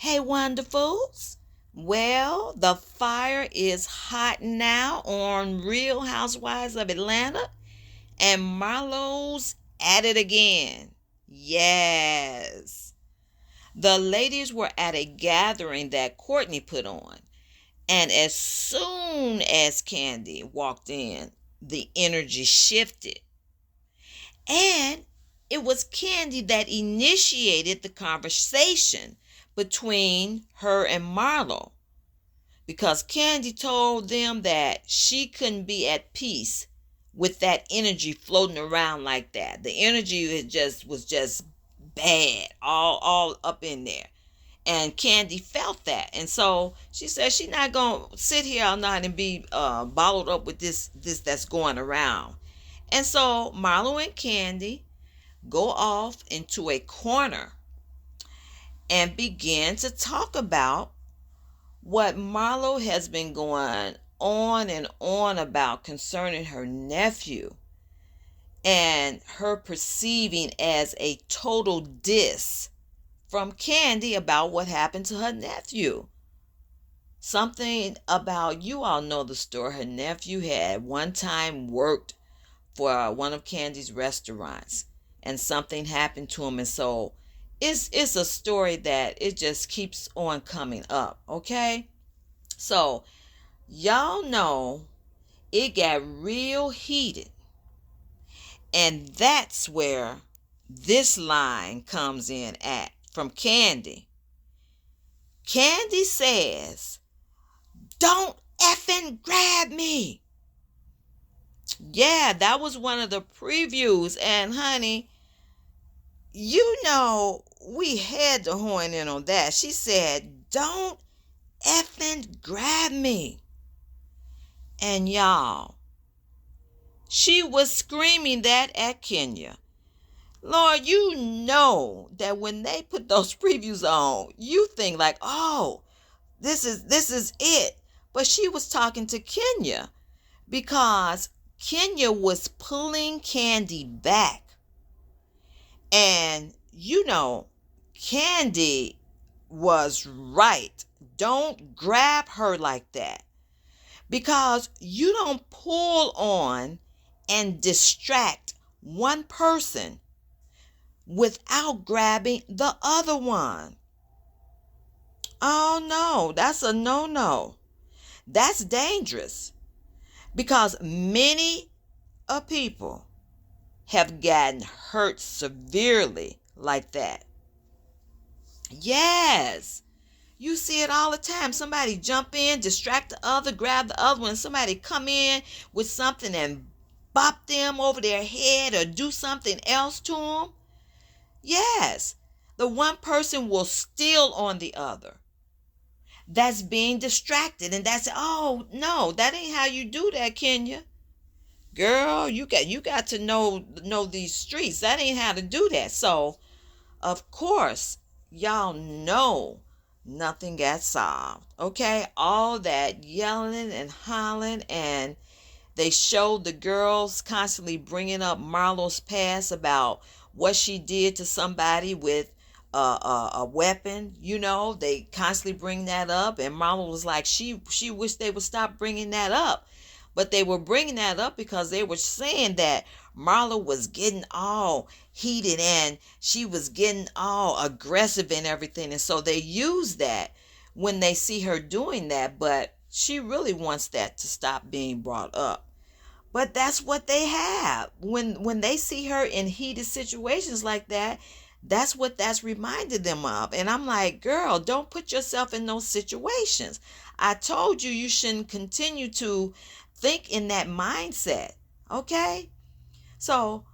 Hey, wonderfuls. Well, the fire is hot now on Real Housewives of Atlanta, and Marlo's at it again. Yes. The ladies were at a gathering that Courtney put on, and as soon as Kandi walked in, the energy shifted. And it was Kandi that initiated the conversation between her and Marlo because Kandi told them that she couldn't be at peace with that energy floating around like that. The energy was just bad, all up in there. And Kandi felt that, and so she said she's not gonna sit here all night and be bottled up with this that's going around. And so Marlo and Kandi go off into a corner and begin to talk about what Marlo has been going on and on about concerning her nephew and her perceiving as a total diss from Kandi about what happened to her nephew. Something about, you all know the story, her nephew had one time worked for one of Kandi's restaurants and something happened to him, and so it's a story that it just keeps on coming up. Okay, so y'all know it got real heated, and that's where this line comes in at from Kandi. Kandi says, "Don't effing grab me." Yeah, that was one of the previews, and honey, you know, we had to horn in on that. She said, "Don't effing grab me." And y'all, she was screaming that at Kenya. Lord, you know that when they put those previews on, you think like, oh, this is it. But she was talking to Kenya because Kenya was pulling Kandi back. And you know, Kandi was right. Don't grab her like that. Because you don't pull on and distract one person without grabbing the other one. Oh no, that's a no-no. That's dangerous. Because many people have gotten hurt severely like that. Yes. You see it all the time. Somebody jump in, distract the other, grab the other one. Somebody come in with something and bop them over their head or do something else to them. Yes. The one person will steal on the other. That's being distracted. And that's, oh, no, that ain't how you do that, Kenya. Girl, you got to know these streets. That ain't how to do that. So, of course, y'all know nothing got solved. Okay? All that yelling and hollering, and they showed the girls constantly bringing up Marlo's past about what she did to somebody with a weapon. You know, they constantly bring that up, and Marlo was like, she wished they would stop bringing that up. But they were bringing that up because they were saying that Marlo was getting all heated and she was getting all aggressive and everything. And so they use that when they see her doing that. But she really wants that to stop being brought up. But that's what they have. When they see her in heated situations like that, that's what that's reminded them of. And I'm like, girl, don't put yourself in those situations. I told you shouldn't continue to think in that mindset. Okay? So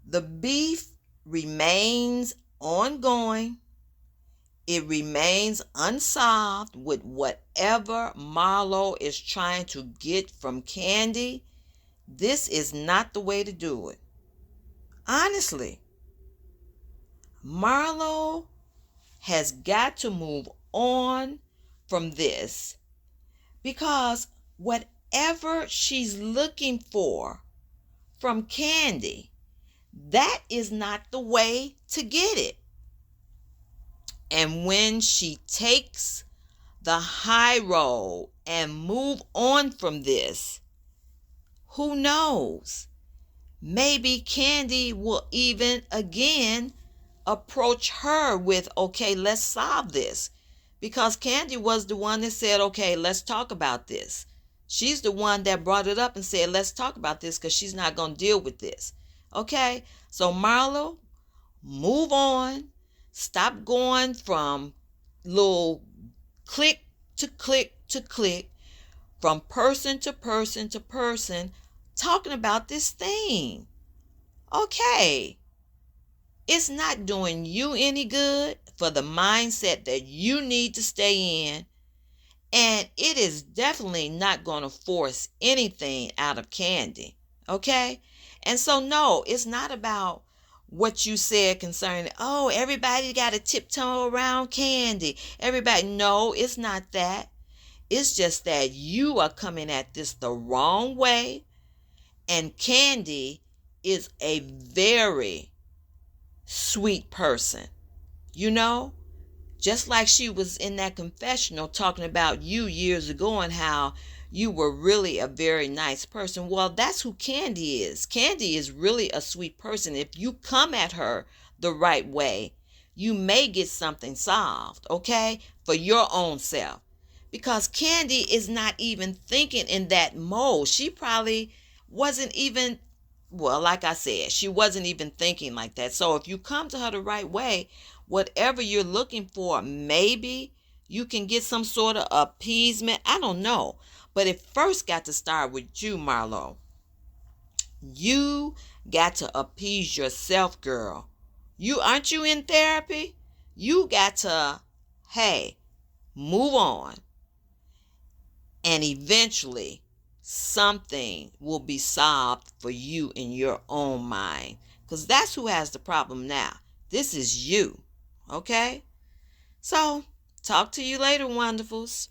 the beef remains ongoing. It remains unsolved with whatever Marlo is trying to get from Kandi. This is not the way to do it. Honestly, Marlo has got to move on from this because whatever she's looking for from Kandi, that is not the way to get it. And when she takes the high road and move on from this, who knows? Maybe Kandi will even again approach her with, okay, let's solve this. Because Kandi was the one that said, okay, let's talk about this. She's the one that brought it up and said, let's talk about this because she's not going to deal with this. Okay, so Marlo, move on. Stop going from little click to click to click, from person to person to person, talking about this thing. Okay, it's not doing you any good for the mindset that you need to stay in. And it is definitely not going to force anything out of Kandi. Okay? And so, no, it's not about what you said concerning, oh, everybody got to tiptoe around Kandi. Everybody, no, it's not that. It's just that you are coming at this the wrong way. And Kandi is a very sweet person. You know, just like she was in that confessional talking about you years ago and how you were really a very nice person. Well, that's who Kandi is. Kandi is really a sweet person. If you come at her the right way, you may get something solved, okay, for your own self. Because Kandi is not even thinking in that mode. She probably wasn't even, well, like I said, she wasn't even thinking like that. So if you come to her the right way, whatever you're looking for, maybe you can get some sort of appeasement. I don't know. But it first got to start with you, Marlo. You got to appease yourself, girl. Aren't you in therapy? You got to, hey, move on. And eventually something will be solved for you in your own mind. Because that's who has the problem now. This is you. Okay? So, talk to you later, wonderfuls.